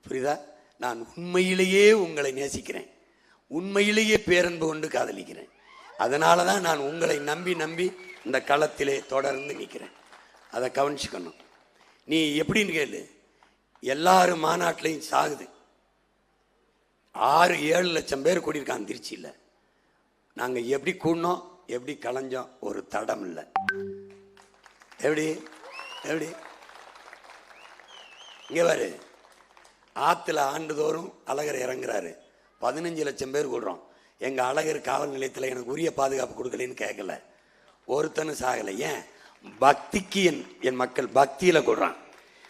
புரியுதா? நான் உண்மையிலேயே உங்களை நேசிக்கிறேன், உண்மையிலேயே பேரன்பு கொண்டு காதலிக்கிறேன். அதனால தான் நான் உங்களை நம்பி நம்பி இந்த களத்திலே தொடர்ந்து நிற்கிறேன். அதை கவனிச்சுக்கணும். நீ எப்படின்னு கேளு, எல்லாரும் மாநாட்டிலையும் சாகுது. 6-7 லட்சம் பேர் கூடியிருக்காங்க திருச்சியில். நாங்கள் எப்படி கூடணும், எப்படி கலைஞ்சோம், ஒரு தடம் இல்லை. எப்படி எப்படி இங்கே பாரு, ஆற்றுல ஆண்டுதோறும் அழகர் இறங்குறாரு. 15 லட்சம் பேர் கூடுறோம். எங்கள் அழகர் காவல் நிலையத்தில் எனக்கு உரிய பாதுகாப்பு கொடுக்கலன்னு கேட்கல, ஒருத்தனும் சாகலை. ஏன்? பக்திக்கு என் மக்கள் பக்தியில் கூடுறான்.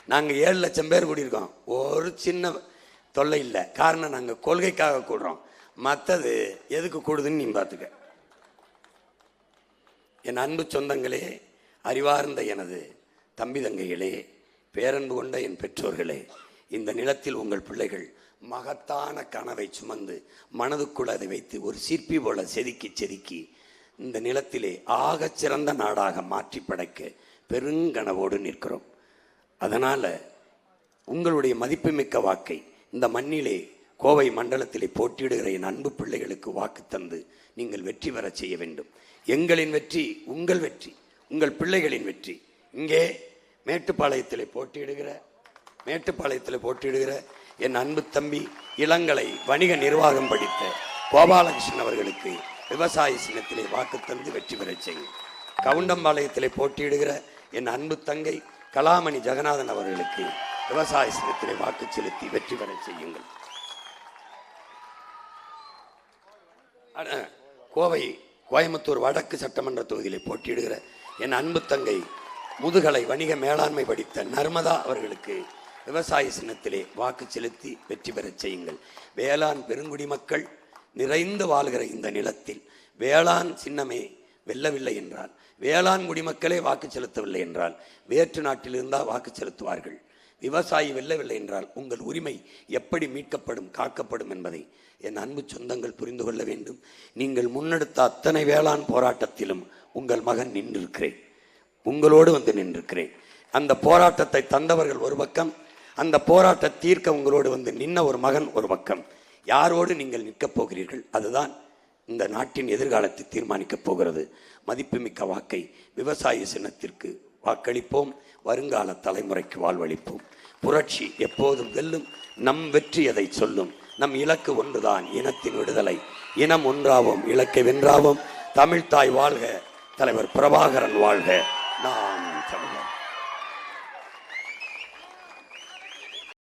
நாங்கள் 7 லட்சம் பேர் கூடியிருக்கோம், ஒரு சின்ன தொல்லை இல்லை. காரணம் நாங்கள் கொள்கைக்காக கூடுறோம். மற்றது எதுக்கு கூடுதுன்னு நீ பார்த்துக்க. என் அன்பு சொந்தங்களே, அறிவார்ந்த எனது தம்பி தங்கைகளே, பேரன்பு கொண்ட என் பெற்றோர்களே, இந்த நிலத்தில் உங்கள் பிள்ளைகள் மகத்தான கனவை சுமந்து மனதுக்குள் அதை வைத்து ஒரு சிற்பி போல செதுக்கி செதுக்கி இந்த நிலத்திலே ஆகச் சிறந்த நாடாக மாற்றி படைக்க பெருங்கனவோடு நிற்கிறோம். அதனால் உங்களுடைய மதிப்புமிக்க வாக்கை இந்த மண்ணிலே கோவை மண்டலத்திலே போட்டியிடுகிற என் அன்பு பிள்ளைகளுக்கு வாக்கு தந்து நீங்கள் வெற்றி பெற செய்ய வேண்டும். எங்களின் வெற்றி உங்கள் வெற்றி, உங்கள் பிள்ளைகளின் வெற்றி. இங்கே மேட்டுப்பாளையத்தில் போட்டியிடுகிற என் அன்பு தம்பி இளங்கலை வணிக நிர்வாகம் படித்த கோபாலகிருஷ்ணன் அவர்களுக்கு விவசாய சின்னத்திலே வாக்கு தந்து வெற்றி பெற செய்யும். கவுண்டம்பாளையத்திலே போட்டியிடுகிற என் அன்பு தங்கை கலாமணி ஜெகநாதன் அவர்களுக்கு விவசாய சின்னத்திலே வாக்கு செலுத்தி வெற்றி பெற செய்யுங்கள். கோயம்புத்தூர் வடக்கு சட்டமன்ற தொகுதியிலே போட்டியிடுகிற என் அன்பு தங்கை முதுகலை வணிக மேலாண்மை படித்த நர்மதா அவர்களுக்கு விவசாய சின்னத்திலே வாக்கு செலுத்தி வெற்றி பெற செய்யுங்கள். வேளாண் பெருங்குடி மக்கள் நிறைந்து வாழ்கிற இந்த நிலத்தில் வேளாண் சின்னமே வெல்லவில்லை என்றால், வேளாண் குடிமக்களே வாக்கு செலுத்தவில்லை என்றால் வேற்று நாட்டில் இருந்தால் வாக்கு செலுத்துவார்கள். விவசாயி வெல்லவில்லை என்றால் உங்கள் உரிமை எப்படி மீட்கப்படும், காக்கப்படும் என்பதை என் அன்பு சொந்தங்கள் புரிந்து கொள்ள வேண்டும். நீங்கள் முன்னெடுத்த அத்தனை வேளாண் போராட்டத்திலும் உங்கள் மகன் நின்றிருக்கிறேன், உங்களோடு வந்து நின்றிருக்கிறேன். அந்த போராட்டத்தை தந்தவர்கள் ஒரு பக்கம், அந்த போராட்ட தீர்க்க உங்களோடு வந்து நின்ன ஒரு மகன் ஒரு பக்கம். யாரோடு நீங்கள் நிற்கப் போகிறீர்கள், அதுதான் இந்த நாட்டின் எதிர்காலத்தை தீர்மானிக்கப் போகிறது. மதிப்புமிக்க வாக்கை விவசாய சின்னத்திற்கு வாக்களிப்போம். வருங்கால தலைமுறைக்கு வாழ்வளிப்போம். புரட்சி எப்போதும் வெல்லும். நம் வெற்றி எதை சொல்லும்? நம் இலக்கு ஒன்றுதான், இனத்தின் விடுதலை. இனம் ஒன்றாவோம், இலக்கை வென்றாவோம். தமிழ்தாய் வாழ்க, தலைவர் பிரபாகரன் வாழ்க.